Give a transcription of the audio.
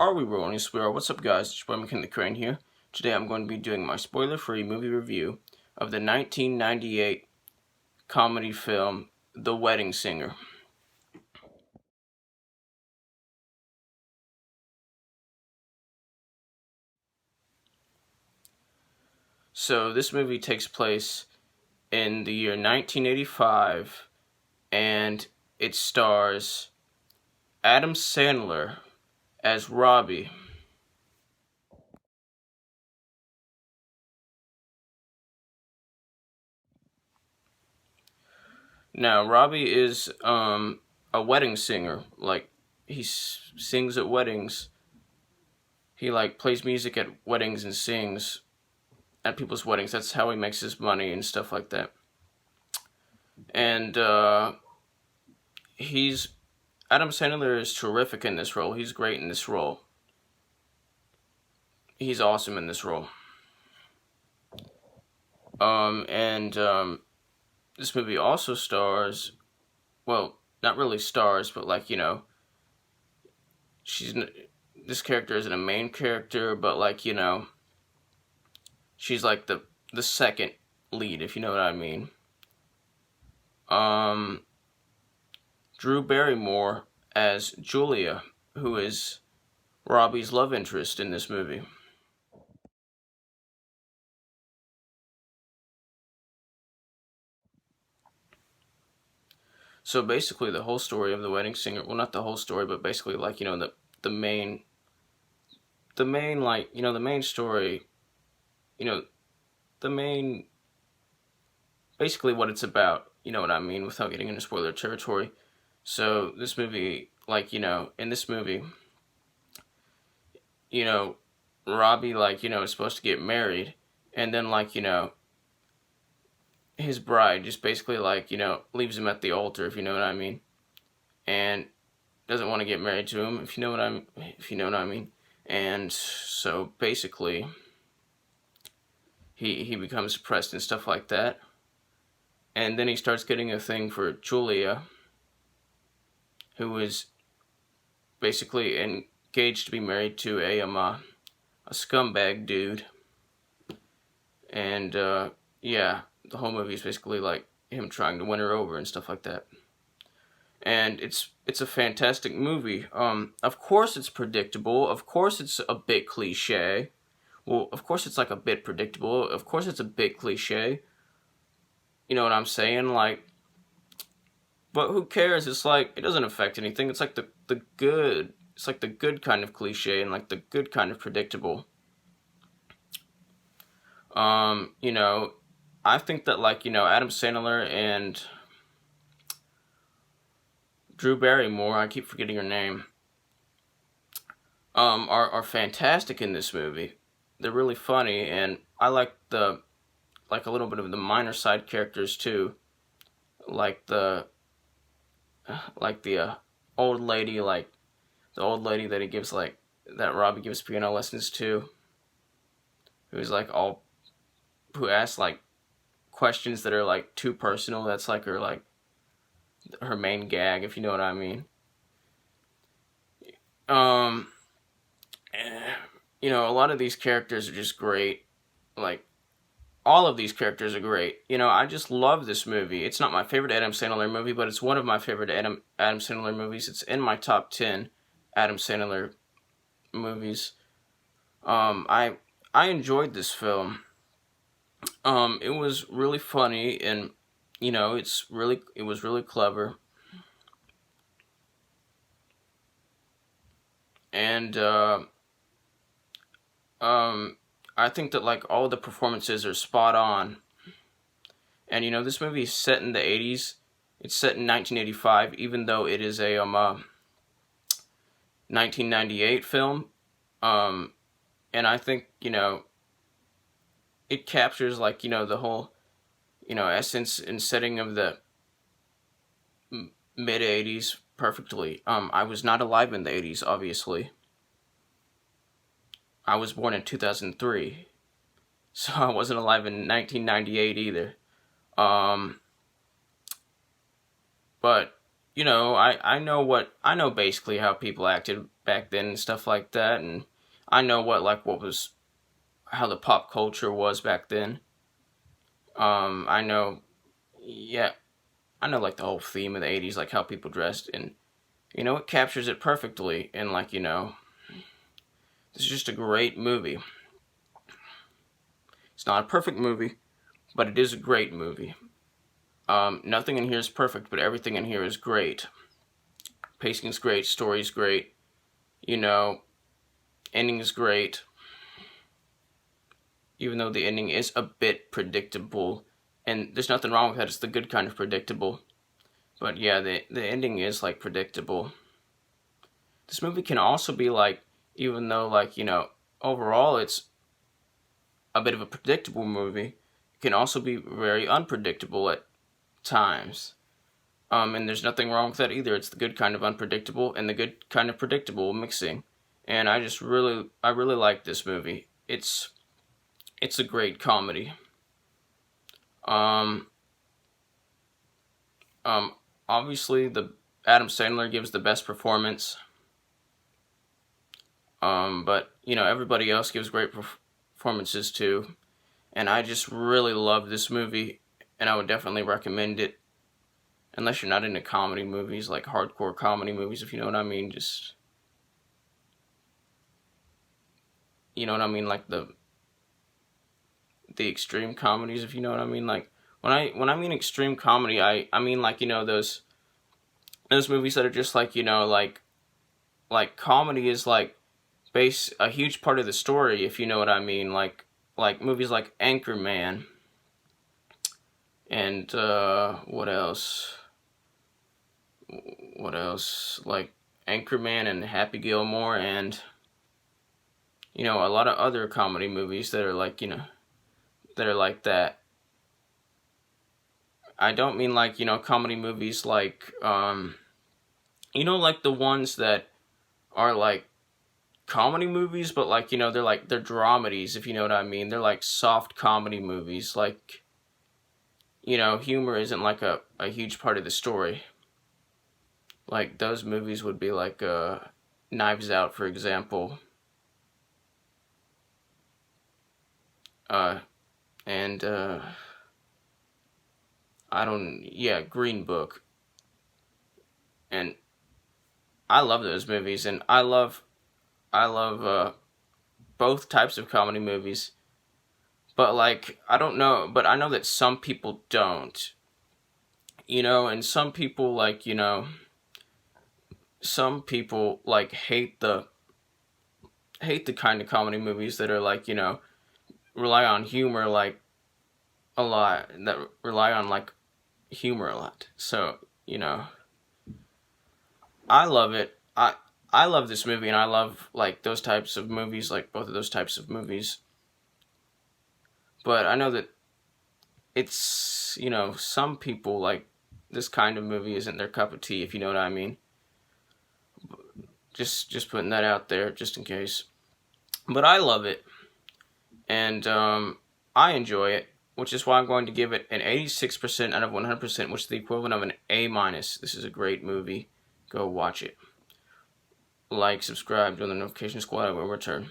Are we rolling? Yes, we are. What's up, guys? It's your boy McKinley Crain here. Today I'm going to be doing my spoiler-free movie review of the 1998 comedy film, The Wedding Singer. So, this movie takes place in the year 1985, and it stars Adam Sandler as Robbie. Now, Robbie is a wedding singer. Like, he sings at weddings. He plays music at weddings and sings at people's weddings. That's how he makes his money and stuff like that. And he's Adam Sandler is terrific in this role. He's great in this role. He's awesome in this role. And this movie also stars, well, not really stars, but this character isn't a main character, but she's like the second lead, if you know what I mean. Drew Barrymore as Julia, who is Robbie's love interest in this movie. So basically, the whole story of The Wedding Singer, well, not the whole story, but basically, the main story, the main, basically what it's about, you know what I mean, without getting into spoiler territory. So this movie, in this movie, Robbie, is supposed to get married, and then, his bride just basically, leaves him at the altar, if you know what I mean, and doesn't want to get married to him, if you know what I mean, and so basically, he becomes depressed and stuff like that, and then he starts getting a thing for Julia, who is basically engaged to be married to a scumbag dude, and yeah, the whole movie is basically like him trying to win her over and stuff like that. And it's a fantastic movie. Of course it's predictable. Of course it's a bit cliche. Well, of course it's a bit predictable. Of course it's a bit cliche. You know what I'm saying? But who cares? It's it doesn't affect anything. It's the good. It's the good kind of cliche and the good kind of predictable. I think that Adam Sandler and Drew Barrymore, I keep forgetting her name, are fantastic in this movie. They're really funny, and I like a little bit of the minor side characters too, like the old lady, the old lady that he gives that Robbie gives piano lessons to, who's who asks questions that are too personal. That's her main gag, if you know what I mean. A lot of these characters are just great. All of these characters are great. I just love this movie. It's not my favorite Adam Sandler movie, but it's one of my favorite Adam Sandler movies. It's in my top 10 Adam Sandler movies. I enjoyed this film. It was really funny, and it was really clever. And I think that all the performances are spot on. And this movie is set in the 80s. It's set in 1985, even though it is a 1998 film. And I think it captures the whole essence and setting of the mid 80s perfectly. I was not alive in the 80s, obviously. I was born in 2003, so I wasn't alive in 1998 either. But I know basically how people acted back then and stuff like that, and I know what was how the pop culture was back then. I know, yeah, I know like the whole theme of the '80s, like how people dressed, and it captures it perfectly. And it's just a great movie. It's not a perfect movie, but it is a great movie. Nothing in here is perfect, but everything in here is great. Pacing's great, story's great, you know, ending is great. Even though the ending is a bit predictable, and there's nothing wrong with that. It's the good kind of predictable. But yeah, the ending is like predictable. This movie can also be like, even though overall it's a bit of a predictable movie, it can also be very unpredictable at times. And there's nothing wrong with that either. It's the good kind of unpredictable and the good kind of predictable mixing. And I really like this movie. It's a great comedy. Um, Obviously the Adam Sandler gives the best performance. But everybody else gives great performances too. And I just really love this movie, and I would definitely recommend it. Unless you're not into comedy movies, like hardcore comedy movies, if you know what I mean. Just, you know what I mean, like the extreme comedies, if you know what I mean. Like when I mean extreme comedy, I mean like those movies that are just like like comedy is like base a huge part of the story, if you know what I mean. Like movies like Anchorman and what else? What else? Like Anchorman and Happy Gilmore and a lot of other comedy movies that are like that are like that. I don't mean like comedy movies like like the ones that are like comedy movies, but like they're dramedies, if you know what I mean. They're like soft comedy movies. Like humor isn't like a huge part of the story. Like those movies would be like Knives Out, for example. Uh, and I don't, yeah, Green Book. And I love those movies, and I love both types of comedy movies. But like, I don't know, but I know that some people don't. And some people some people like hate the kind of comedy movies that are like, rely on humor like a lot, that rely on like humor a lot. So, I love it. I love this movie, and I love like those types of movies, like both of those types of movies. But I know that it's, some people like this kind of movie isn't their cup of tea, if you know what I mean. Just putting that out there, just in case. But I love it, and I enjoy it, which is why I'm going to give it an 86% out of 100%, which is the equivalent of an A minus. This is a great movie. Go watch it. Like, subscribe, join the notification squad. I will return.